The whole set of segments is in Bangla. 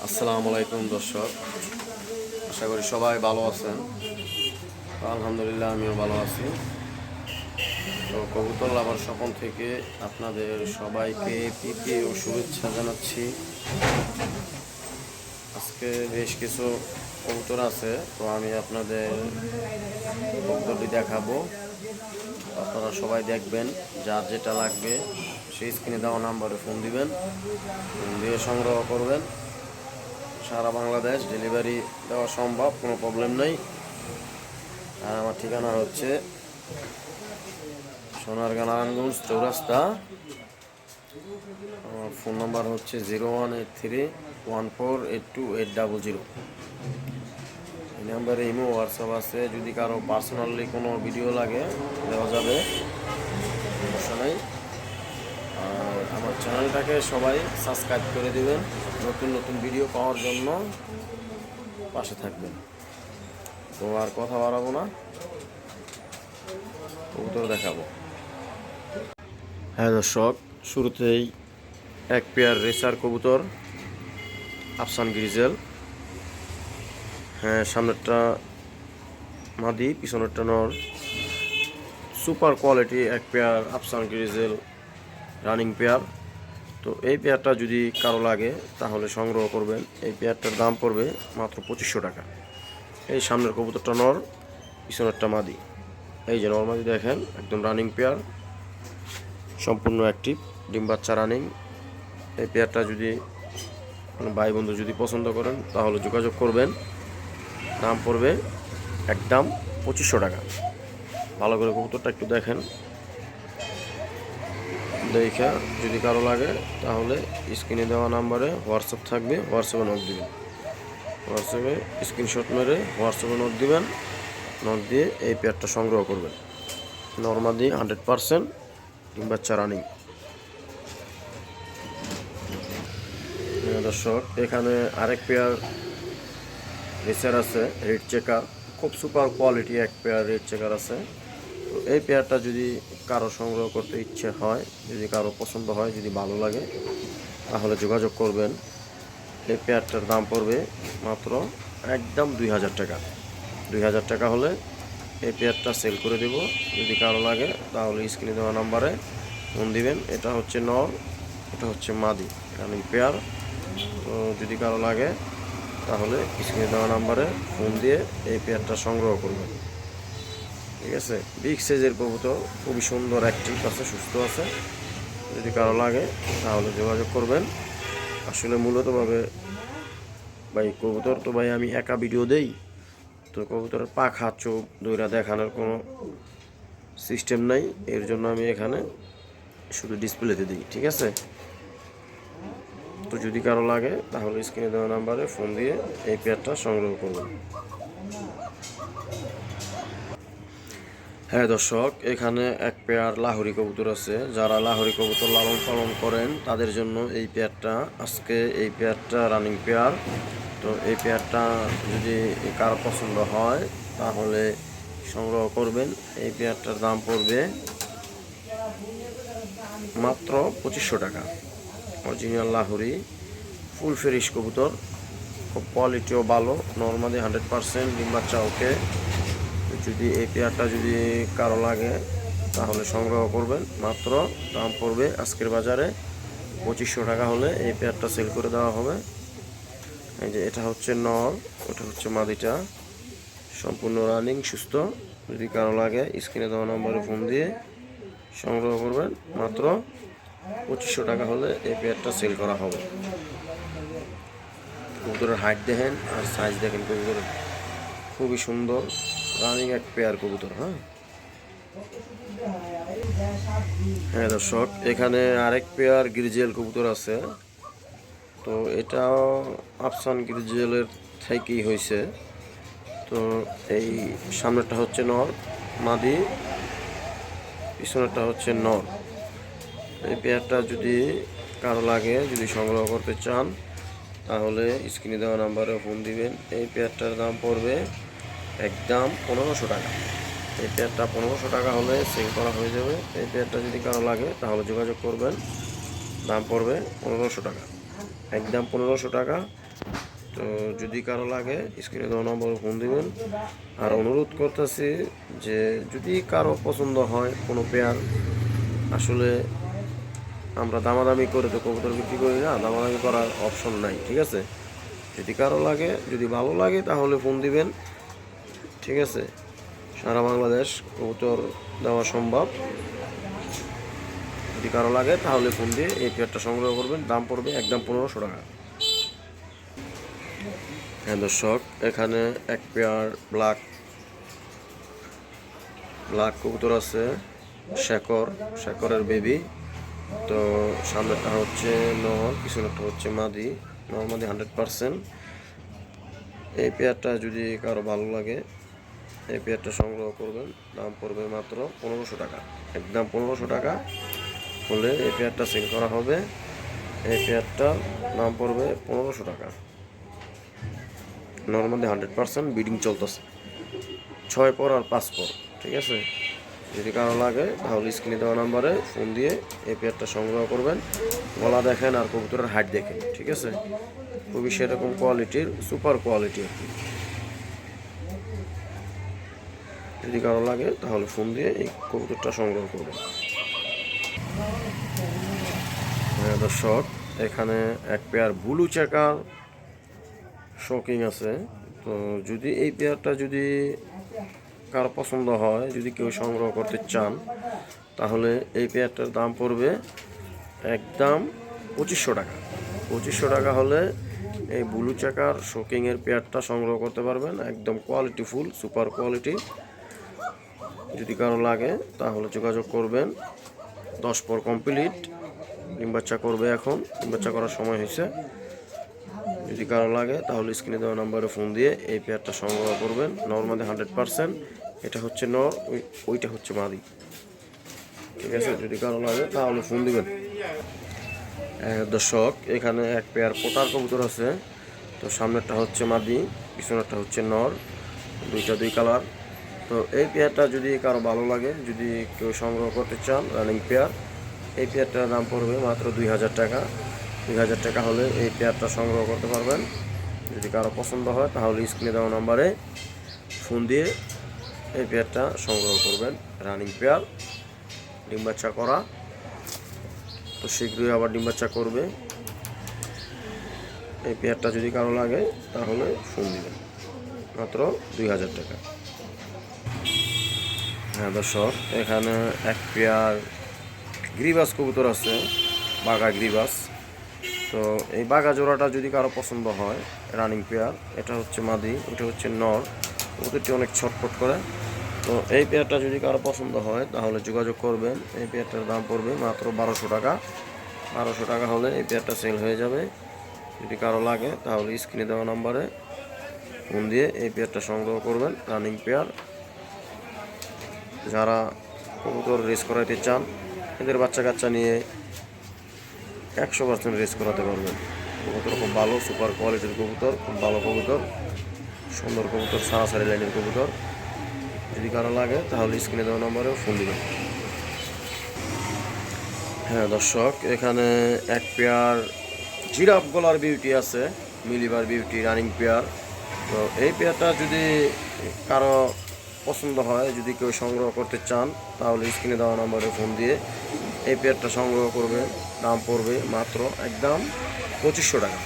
আসসালামু আলাইকুম দর্শক, আশা করি সবাই ভালো আছেন। তো আলহামদুলিল্লাহ আমিও ভালো আছি। তো কবুতর লাভার স্বপন থেকে আপনাদের সবাইকে প্রীতি ও শুভেচ্ছা জানাচ্ছি। আজকে বেশ কিছু কবুতর আছে, তো আমি আপনাদের কবুতরটি দেখাবো। আপনারা সবাই দেখবেন, যার যেটা লাগবে সেই স্ক্রিনে দেওয়া নাম্বারে ফোন দিবেন, ফোন দিয়ে সংগ্রহ করবেন। সারা বাংলাদেশ ডেলিভারি দেওয়া সম্ভব, কোনো প্রবলেম নেই। আর আমার ঠিকানা হচ্ছে সোনারগাঁ নারায়ণগঞ্জ চৌরাস্তা। আমার ফোন নাম্বার হচ্ছে 0183148280। এই নাম্বারে ইমো হোয়াটসঅ্যাপ আছে। যদি কারো পার্সোনালি কোনো ভিডিও লাগে দেওয়া যাবে, সমস্যা নেই। আর আমার চ্যানেলটাকে সবাই সাবস্ক্রাইব করে দেবেন, নতুন নতুন ভিডিও পাওয়ার জন্য পাশে থাকবেন। তো আর কথা বাড়াবো না, কবুতর দেখাবো। হ্যাঁ দর্শক, শুরুতেই এক পেয়ার রেসার কবুতর, আফসান গ্রিজেল। হ্যাঁ, সামনেরটা মাদি, পিছনেরটা নর। সুপার কোয়ালিটি এক পেয়ার আফসান গ্রিজেল রানিং পেয়ার। তো এই পেয়ারটা যদি কারো লাগে তাহলে সংগ্রহ করবেন। এই পেয়ারটার দাম পড়বে মাত্র 2500 টাকা। এই সামনের কবুতরটা নর, পিছনেরটা মাদি। এই যে নর মাদি দেখেন, একদম রানিং পেয়ার, সম্পূর্ণ অ্যাক্টিভ, ডিম বাচ্চা রানিং। এই পেয়ারটা যদি কোনো ভাই বন্ধু যদি পছন্দ করেন তাহলে যোগাযোগ করবেন। দাম পড়বে একদম 2500 টাকা। ভালো করে কবুতরটা একটু দেখেন, দেখে যদি কারো লাগে তাহলে স্ক্রিনে দেওয়া নাম্বারে হোয়াটসঅ্যাপ থাকবে, হোয়াটসঅ্যাপে নক দিবেন। হোয়াটসঅ্যাপে স্ক্রিনশট মেরে হোয়াটসঅ্যাপে নক দিবেন। নক দিয়ে এই পেয়ারটা সংগ্রহ করবেন। নরমাদি 100% ডিম বাচ্চা রানিং। দর্শক, এখানে আরেক পেয়ার রেসার আছে, রেড চেকার। খুব সুপার কোয়ালিটি এক পেয়ার রেড চেকার আছে। তো এই পেয়ারটা যদি কারো সংগ্রহ করতে ইচ্ছে হয়, যদি কারো পছন্দ হয়, যদি ভালো লাগে তাহলে যোগাযোগ করবেন। এই পেয়ারটার দাম পড়বে মাত্র একদম 2000 টাকা। 2000 টাকা হলে এই পেয়ারটা সেল করে দেব। যদি কারো লাগে তাহলে স্ক্রিনে দেওয়া নাম্বারে ফোন দিবেন। এটা হচ্ছে নর, এটা হচ্ছে মাদি রানিং পেয়ার। তো যদি কারো লাগে তাহলে স্ক্রিনে দেওয়া নাম্বারে ফোন দিয়ে এই পেয়ারটা সংগ্রহ করবেন। ঠিক আছে, বিগ সাইজের কবুতর, খুবই সুন্দর, অ্যাক্টিভ আছে, সুস্থ আছে। যদি কারো লাগে তাহলে যোগাযোগ করবেন। আসলে মূলতভাবে ভাই কবুতর তো ভাই আমি একা ভিডিও দেই, তো কবুতরের পাখা চোখ দইরা দেখানোর কোনো সিস্টেম নাই। এর জন্য আমি এখানে শুধু ডিসপ্লেতে দিই। ঠিক আছে, তো যদি কারো লাগে তাহলে স্ক্রিনে দেওয়া নাম্বারে ফোন দিয়ে এই পেয়ারটা সংগ্রহ করবেন। হ্যাঁ দর্শক, এখানে এক পেয়ার লাহোরি কবুতর আছে। যারা লাহোরি কবুতর লালন পালন করেন তাদের জন্য এই পেয়ারটা, আজকে এই পেয়ারটা রানিং পেয়ার। তো এই পেয়ারটা যদি কারো পছন্দ হয় তাহলে সংগ্রহ করবেন। এই পেয়ারটার দাম পড়বে মাত্র 2500 টাকা। অরিজিনাল লাহোরি ফুল ফ্রেশ কবুতর, খুব কোয়ালিটিও ভালো, নর্মালি 100% ডিম বাচ্চা ওকে। যদি এই পেয়ারটা যদি কারো লাগে তাহলে সংগ্রহ করবেন। মাত্র দাম পড়বে আজকের বাজারে 2500 টাকা হলে এই পেয়ারটা সেল করে দেওয়া হবে। এই যে এটা হচ্ছে নর, ওটা হচ্ছে মাদিটা, সম্পূর্ণ রানিং সুস্থ। যদি কারো লাগে স্ক্রিনে দেওয়া নম্বরে ফোন দিয়ে সংগ্রহ করবেন। মাত্র 2500 টাকা হলে এই পেয়ারটা সেল করা হবে। কবুতরের হাইট দেখেন আর সাইজ দেখেন, কবুতরের খুবই সুন্দর রানিং এক পেয়ার কবুতর। হ্যাঁ দর্শক, এখানে আরেক পেয়ার গ্রিজেল কবুতর আছে। তো এটাও আফসান গ্রিজেলের থেকেই হয়েছে। তো এই সামনেরটা হচ্ছে নর মাদি, পিছনেরটা হচ্ছে নর। এই পেয়ারটা যদি কারো লাগে, যদি সংগ্রহ করতে চান তাহলে স্ক্রিনে দেওয়া নাম্বারে ফোন দিবেন। এই পেয়ারটার দাম পড়বে একদম 1500 টাকা। এই পেয়ারটা 1500 টাকা হলে সেল করা হয়ে যাবে। এই পেয়ারটা যদি কারো লাগে তাহলে যোগাযোগ করবেন। দাম পড়বে 1500 টাকা, একদম 1500 টাকা। তো যদি কারো লাগে স্ক্রিনে দেওয়া নম্বরে ফোন দিবেন। আর অনুরোধ করতেছি যে যদি কারো পছন্দ হয় কোনো পেয়ার, আসলে আমরা দামাদামি করে তো কবুতর বিক্রি করি না, দামাদামি করার অপশন নাই, ঠিক আছে। যদি কারো লাগে, যদি ভালো লাগে তাহলে ফোন দিবেন, ঠিক আছে। সারা বাংলাদেশ কবুতর দেওয়া সম্ভব। যদি কারো লাগে তাহলে ফোন দিয়ে এই পেয়ারটা সংগ্রহ করবেন। দাম পড়বে একদম 1500 টাকা। হ্যাঁ দর্শক, এখানে এক পেয়ার ব্ল্যাক কবুতর আছে, শেখরের বেবি। তো সামনেটা হচ্ছে নর, পিছনেরটা হচ্ছে মাদি। নর মাদি 100%। এই পেয়ারটা যদি কারো ভালো লাগে এই পেয়ারটা সংগ্রহ করবেন। দাম পড়বে মাত্র 1500 টাকা, একদম 1500 টাকা হলে এই পেয়ারটা সেল করা হবে। এই পেয়ারটার দাম পড়বে 1500 টাকা। নর্মালি 100% বিডিং চলতেছে, 6 পর আর 5 পর, ঠিক আছে। যদি কারো লাগে তাহলে স্ক্রিনে দেওয়া নাম্বারে ফোন দিয়ে এই পেয়ারটা সংগ্রহ করবেন। গলা দেখেন আর কবুতরের হাইট দেখেন, ঠিক আছে। খুবই সেরকম কোয়ালিটির, সুপার কোয়ালিটি আর কি। যদি কারো লাগে তাহলে ফোন দিয়ে এই কবুতরটা সংগ্রহ করবেন। হ্যাঁ দর্শক, এখানে এক পেয়ার ব্লু চেকার শোকিং আছে। তো যদি এই পেয়ারটা যদি কারো পছন্দ হয়, যদি কেউ সংগ্রহ করতে চান, তাহলে এই পেয়ারটার দাম পড়বে একদম 2500 টাকা। 2500 টাকা হলে এই ব্লু চেকার শোকিংয়ের পেয়ারটা সংগ্রহ করতে পারবেন। একদম কোয়ালিটি ফুল, সুপার কোয়ালিটি। যদি কারো লাগে তাহলে যোগাযোগ করবেন। 10 পর কমপ্লিট, ডিম বাচ্চা করবে এখন, ডিম বাচ্চা করার সময় হয়েছে। যদি কারো লাগে তাহলে স্ক্রিনে দেওয়া নাম্বারে ফোন দিয়ে এই পেয়ারটা সংগ্রহ করবেন। নর মাদি 100%। এটা হচ্ছে নর, ওইটা হচ্ছে মাদি, ঠিক আছে। যদি কারো লাগে তাহলে ফোন দিবেন। দর্শক, এখানে এক পেয়ার পোটার কবুতর আছে। তো সামনেরটা হচ্ছে মাদি, পিছনেরটা হচ্ছে নর, দুইটা দুই কালার। তো এই পেয়ারটা যদি কারো ভালো লাগে, যদি কেউ সংগ্রহ করতে চান রানিং পেয়ার, এই পেয়ারটার দাম পড়বে মাত্র 2000 টাকা। 2000 টাকা হলে এই পেয়ারটা সংগ্রহ করতে পারবেন। যদি কারো পছন্দ হয় তাহলে স্ক্রিনে দেওয়া নাম্বারে ফোন দিয়ে এই পেয়ারটা সংগ্রহ করবেন। রানিং পেয়ার, ডিম বাচ্চা করা। তো শীঘ্রই আবার ডিম বাচ্চা করবে। এই পেয়ারটা যদি কারো লাগে তাহলে ফোন দিবেন, মাত্র 2000 টাকা। হ্যাঁ দর্শক, এখানে এক পেয়ার গ্রিবাস কবুতর আছে, বাঘা গ্রিবাস। তো এই বাঘা জোড়াটা যদি কারো পছন্দ হয়, রানিং পেয়ার। এটা হচ্ছে মাদি, এটা হচ্ছে নর। কবুতরটি অনেক ছটফট করে। তো এই পেয়ারটা যদি কারো পছন্দ হয় তাহলে যোগাযোগ করবেন। এই পেয়ারটার দাম পড়বে মাত্র 1200 টাকা। 1200 টাকা হলে এই পেয়ারটা সেল হয়ে যাবে। যদি কারো লাগে তাহলে স্ক্রিনে দেওয়া নাম্বারে ফোন দিয়ে এই পেয়ারটা সংগ্রহ করবেন। Running pair. যারা কবুতর রেস করাইতে চান, এদের বাচ্চা কাচ্চা নিয়ে 100% রেস করাতে পারবেন। কবুতর খুব ভালো, সুপার কোয়ালিটির কবুতর, খুব ভালো কবুতর, সুন্দর কবুতর, সারাসারি লাইনের কবুতর। যদি কারো লাগে তাহলে স্ক্রিনে দেওয়া নম্বরেও ফোন দিবেন। হ্যাঁ দর্শক, এখানে এক পেয়ার জিরাফ গলার বিউটি আছে, মিলিবার বিউটি, রানিং পেয়ার। তো এই পেয়ারটা যদি কারো পছন্দ হয়, যদি কেউ সংগ্রহ করতে চান, তাহলে স্ক্রিনে দেওয়া নম্বরে ফোন দিয়ে এই পেয়ারটা সংগ্রহ করবেন। দাম পড়বে মাত্র একদম 2500 টাকা।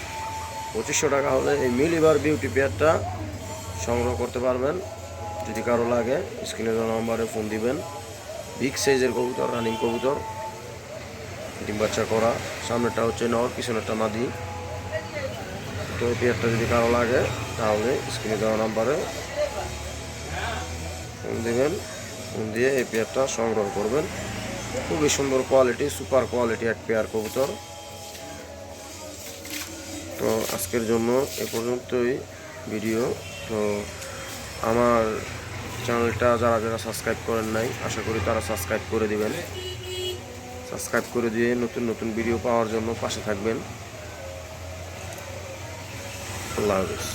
2500 টাকা হলে এই মিলিবার বিউটি পেয়ারটা সংগ্রহ করতে পারবেন। যদি কারো লাগে স্ক্রিনে দেওয়া নম্বরে ফোন দিবেন। বিগ সাইজের কবুতর, রানিং কবুতর, ডিম বাচ্চা করা। সামনেটা হচ্ছে নর, পিছনেরটা মাদি। তো এই পেয়ারটা যদি কারো লাগে তাহলে স্ক্রিনে দেওয়া নাম্বারে ফোন দিবেন। ফোন দিয়ে এই পেয়ারটা সংগ্রহ করবেন। খুবই সুন্দর কোয়ালিটি, সুপার কোয়ালিটি এক পেয়ার কবুতর। তো আজকের জন্য এ পর্যন্তই ভিডিও। তো আমার চ্যানেলটা যারা যারা সাবস্ক্রাইব করেন নাই, আশা করি তারা সাবস্ক্রাইব করে দিবেন। সাবস্ক্রাইব করে দিয়ে নতুন নতুন ভিডিও পাওয়ার জন্য পাশে থাকবেন। আল্লাহ হাফেজ।